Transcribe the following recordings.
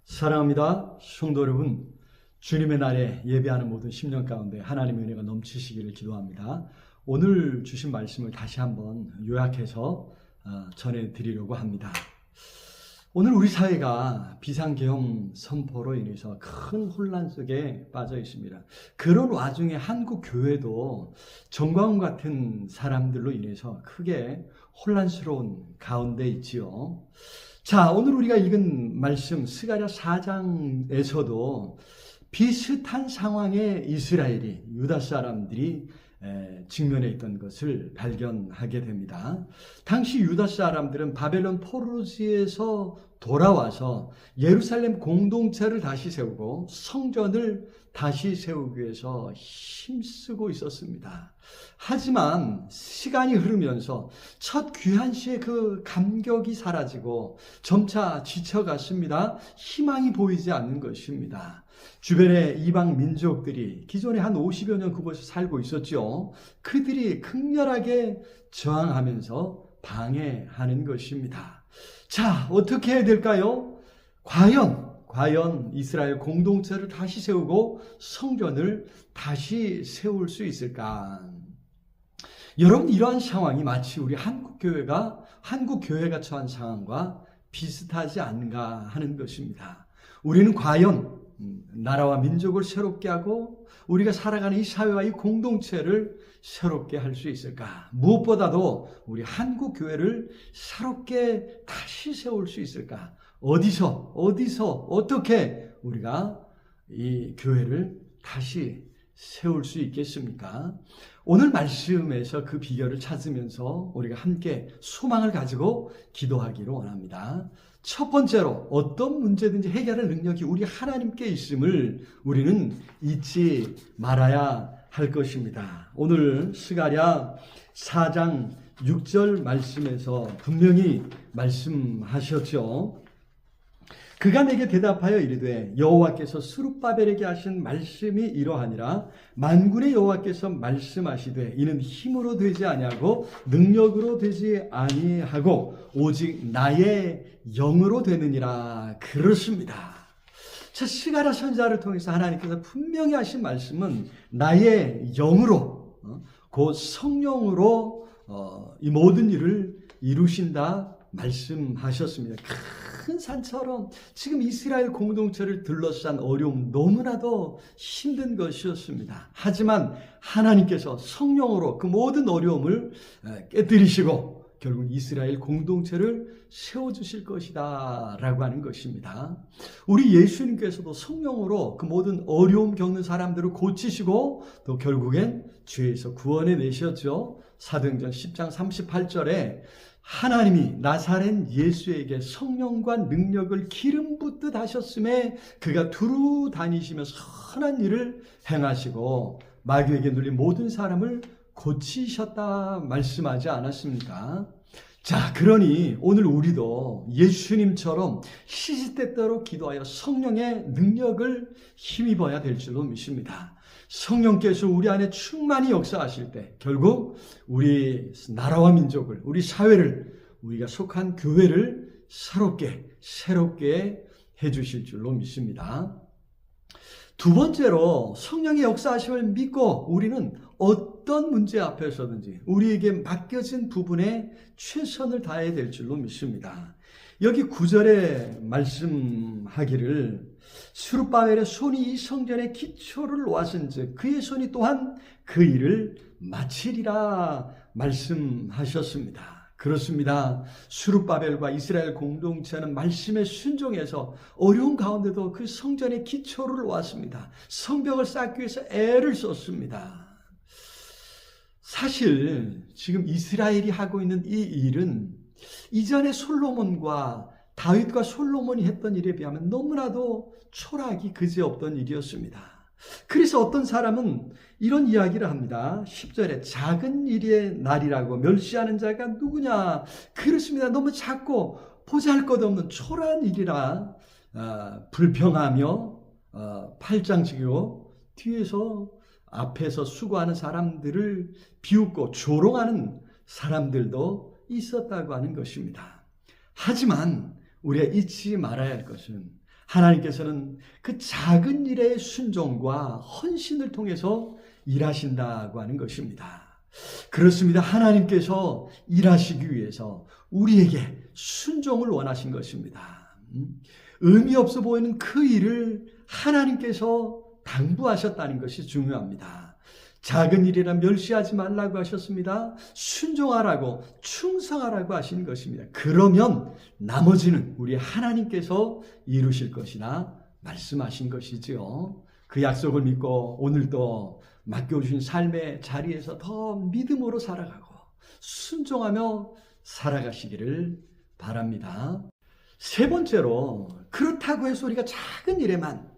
사랑합니다. 성도 여러분, 주님의 날에 예배하는 모든 심령 가운데 하나님의 은혜가 넘치시기를 기도합니다. 오늘 주신 말씀을 다시 한번 요약해서 전해드리려고 합니다. 오늘 우리 사회가 비상계엄 선포로 인해서 큰 혼란 속에 빠져 있습니다. 그런 와중에 한국 교회도 정광훈 같은 사람들로 인해서 크게 혼란스러운 가운데 있지요. 자, 오늘 우리가 읽은 말씀 스가랴 4장에서도 비슷한 상황에 이스라엘이, 유다 사람들이 직면해 있던 것을 발견하게 됩니다. 당시 유다 사람들은 바벨론 포로지에서 돌아와서 예루살렘 공동체를 다시 세우고 성전을 다시 세우기 위해서 힘쓰고 있었습니다. 하지만 시간이 흐르면서 첫 귀한 시의 그 감격이 사라지고 점차 지쳐갔습니다. 희망이 보이지 않는 것입니다. 주변의 이방 민족들이 기존에 한 50여 년 그곳에 살고 있었죠. 그들이 극렬하게 저항하면서 방해하는 것입니다. 자, 어떻게 해야 될까요? 과연 이스라엘 공동체를 다시 세우고 성전을 다시 세울 수 있을까? 여러분, 이러한 상황이 마치 우리 한국 교회가 처한 상황과 비슷하지 않은가 하는 것입니다. 우리는 과연 나라와 민족을 새롭게 하고 우리가 살아가는 이 사회와 이 공동체를 새롭게 할 수 있을까? 무엇보다도 우리 한국 교회를 새롭게 다시 세울 수 있을까? 어디서 어떻게 우리가 이 교회를 다시 세울 수 있겠습니까? 오늘 말씀에서 그 비결을 찾으면서 우리가 함께 소망을 가지고 기도하기를 원합니다. 첫 번째로 어떤 문제든지 해결할 능력이 우리 하나님께 있음을 우리는 잊지 말아야 할 것입니다. 오늘 스가랴 4장 6절 말씀에서 분명히 말씀하셨죠. 그가 내게 대답하여 이르되 여호와께서 스룹바벨에게 하신 말씀이 이러하니라. 만군의 여호와께서 말씀하시되 이는 힘으로 되지 아니하고 능력으로 되지 아니하고 오직 나의 영으로 되느니라. 그렇습니다. 자, 스가랴 선지자를 통해서 하나님께서 분명히 하신 말씀은 나의 영으로, 곧 성령으로 이 모든 일을 이루신다 말씀하셨습니다. 큰 산처럼 지금 이스라엘 공동체를 둘러싼 어려움, 너무나도 힘든 것이었습니다. 하지만 하나님께서 성령으로 그 모든 어려움을 깨뜨리시고 결국 이스라엘 공동체를 세워주실 것이다 라고 하는 것입니다. 우리 예수님께서도 성령으로 그 모든 어려움 겪는 사람들을 고치시고 또 결국엔 죄에서 구원해 내셨죠. 사도행전 10장 38절에 하나님이 나사렛 예수에게 성령과 능력을 기름 붓듯 하셨음에 그가 두루 다니시며 선한 일을 행하시고 마귀에게 눌린 모든 사람을 고치셨다 말씀하지 않았습니까? 자, 그러니 오늘 우리도 예수님처럼 시시때때로 기도하여 성령의 능력을 힘입어야 될 줄로 믿습니다. 성령께서 우리 안에 충만히 역사하실 때 결국 우리 나라와 민족을, 우리 사회를, 우리가 속한 교회를 새롭게 해주실 줄로 믿습니다. 두 번째로 성령의 역사하심을 믿고 우리는 어떤 문제 앞에서든지 우리에게 맡겨진 부분에 최선을 다해야 될 줄로 믿습니다. 여기 9절에 말씀하기를 스룹바벨의 손이 이 성전의 기초를 놓았은즉 그의 손이 또한 그 일을 마치리라 말씀하셨습니다. 그렇습니다. 스룹바벨과 이스라엘 공동체는 말씀에 순종해서 어려운 가운데도 그 성전의 기초를 놓았습니다. 성벽을 쌓기 위해서 애를 썼습니다. 사실 지금 이스라엘이 하고 있는 이 일은 이전에 솔로몬과 다윗과 솔로몬이 했던 일에 비하면 너무나도 초라하기 그지없던 일이었습니다. 그래서 어떤 사람은 이런 이야기를 합니다. 10절에 작은 일의 날이라고 멸시하는 자가 누구냐? 그렇습니다. 너무 작고 보잘것없는 초라한 일이라 불평하며 팔짱지고 뒤에서 앞에서 수고하는 사람들을 비웃고 조롱하는 사람들도 있었다고 하는 것입니다. 하지만 우리가 잊지 말아야 할 것은 하나님께서는 그 작은 일의 순종과 헌신을 통해서 일하신다고 하는 것입니다. 그렇습니다. 하나님께서 일하시기 위해서 우리에게 순종을 원하신 것입니다. 의미 없어 보이는 그 일을 하나님께서 당부하셨다는 것이 중요합니다. 작은 일이라 멸시하지 말라고 하셨습니다. 순종하라고, 충성하라고 하신 것입니다. 그러면 나머지는 우리 하나님께서 이루실 것이라 말씀하신 것이지요. 그 약속을 믿고 오늘도 맡겨주신 삶의 자리에서 더 믿음으로 살아가고 순종하며 살아가시기를 바랍니다. 세 번째로, 그렇다고 해서 우리가 작은 일에만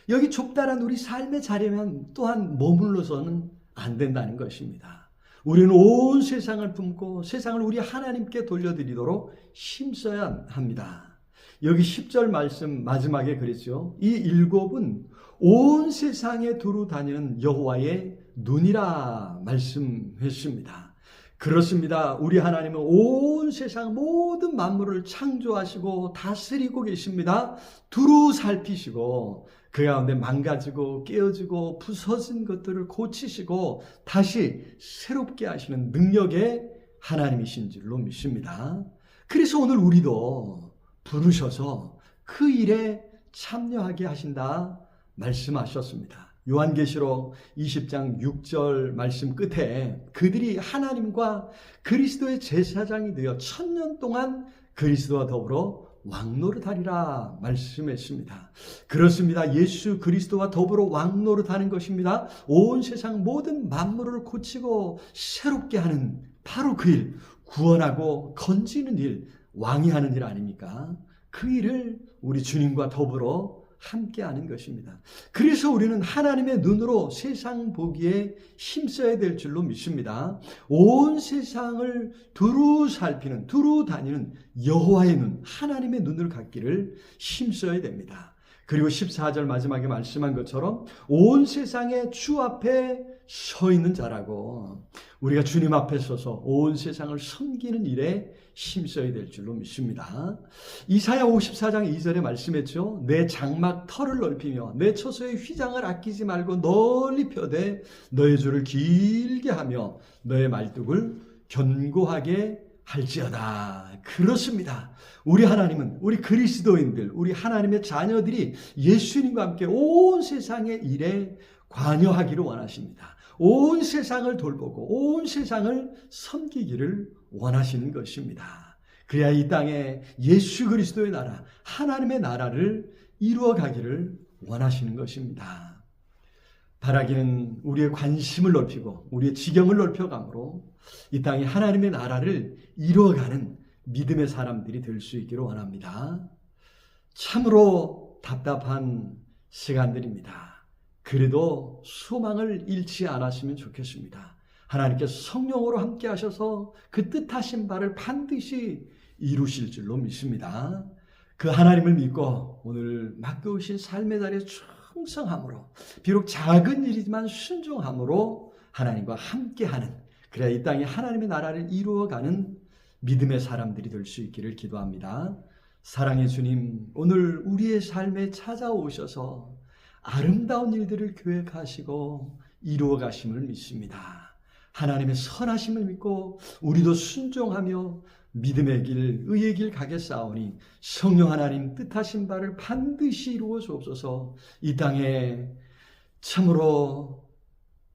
여기 좁다란 우리 삶의 자리에만 또한 머물러서는 안 된다는 것입니다. 우리는 온 세상을 품고 세상을 우리 하나님께 돌려드리도록 힘써야 합니다. 여기 10절 말씀 마지막에 그랬죠. 이 일곱은 온 세상에 두루 다니는 여호와의 눈이라 말씀했습니다. 그렇습니다. 우리 하나님은 온 세상 모든 만물을 창조하시고 다스리고 계십니다. 두루 살피시고 그 가운데 망가지고 깨어지고 부서진 것들을 고치시고 다시 새롭게 하시는 능력의 하나님이신 줄로 믿습니다. 그래서 오늘 우리도 부르셔서 그 일에 참여하게 하신다 말씀하셨습니다. 요한계시록 20장 6절 말씀 끝에 그들이 하나님과 그리스도의 제사장이 되어 1000년 동안 그리스도와 더불어 왕노릇하리라 말씀했습니다. 그렇습니다. 예수 그리스도와 더불어 왕노릇하는 것입니다. 온 세상 모든 만물을 고치고 새롭게 하는 바로 그 일, 구원하고 건지는 일, 왕이 하는 일 아닙니까? 그 일을 우리 주님과 더불어 함께하는 것입니다. 그래서 우리는 하나님의 눈으로 세상 보기에 힘써야 될 줄로 믿습니다. 온 세상을 두루 살피는, 두루 다니는 여호와의 눈, 하나님의 눈을 갖기를 힘써야 됩니다. 그리고 14절 마지막에 말씀한 것처럼 온 세상의 주 앞에 서 있는 자라고, 우리가 주님 앞에 서서 온 세상을 섬기는 일에 힘써야 될 줄로 믿습니다. 이사야 54장 2절에 말씀했죠. 내 장막 털을 넓히며 내 처소의 휘장을 아끼지 말고 널리 펴되 너의 줄을 길게 하며 너의 말뚝을 견고하게 할지어다. 그렇습니다. 우리 하나님은, 우리 그리스도인들, 우리 하나님의 자녀들이 예수님과 함께 온 세상의 일에 관여하기를 원하십니다. 온 세상을 돌보고 온 세상을 섬기기를 원하시는 것입니다. 그래야 이 땅에 예수 그리스도의 나라, 하나님의 나라를 이루어가기를 원하시는 것입니다. 바라기는 우리의 관심을 넓히고 우리의 지경을 넓혀가므로 이 땅에 하나님의 나라를 이루어가는 믿음의 사람들이 될 수 있기를 원합니다. 참으로 답답한 시간들입니다. 그래도 소망을 잃지 않았으면 좋겠습니다. 하나님께서 성령으로 함께 하셔서 그 뜻하신 바를 반드시 이루실 줄로 믿습니다. 그 하나님을 믿고 오늘 맡겨오신 삶의 자리에 충성함으로, 비록 작은 일이지만 순종함으로 하나님과 함께하는, 그래야 이 땅에 하나님의 나라를 이루어가는 믿음의 사람들이 될 수 있기를 기도합니다. 사랑의 주님, 오늘 우리의 삶에 찾아오셔서 아름다운 일들을 계획하시고 이루어 가심을 믿습니다. 하나님의 선하심을 믿고 우리도 순종하며 믿음의 길, 의의 길 가겠사오니 성령 하나님 뜻하신 바를 반드시 이루어 주옵소서. 이 땅에 참으로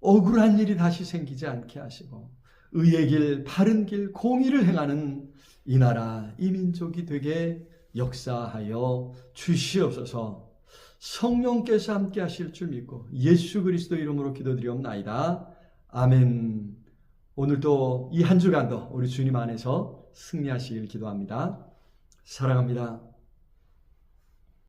억울한 일이 다시 생기지 않게 하시고 의의 길, 바른 길, 공의를 행하는 이 나라, 이 민족이 되게 역사하여 주시옵소서. 성령께서 함께 하실 줄 믿고 예수 그리스도 이름으로 기도드리옵나이다. 아멘. 오늘도 이 한 주간도 우리 주님 안에서 승리하시길 기도합니다. 사랑합니다.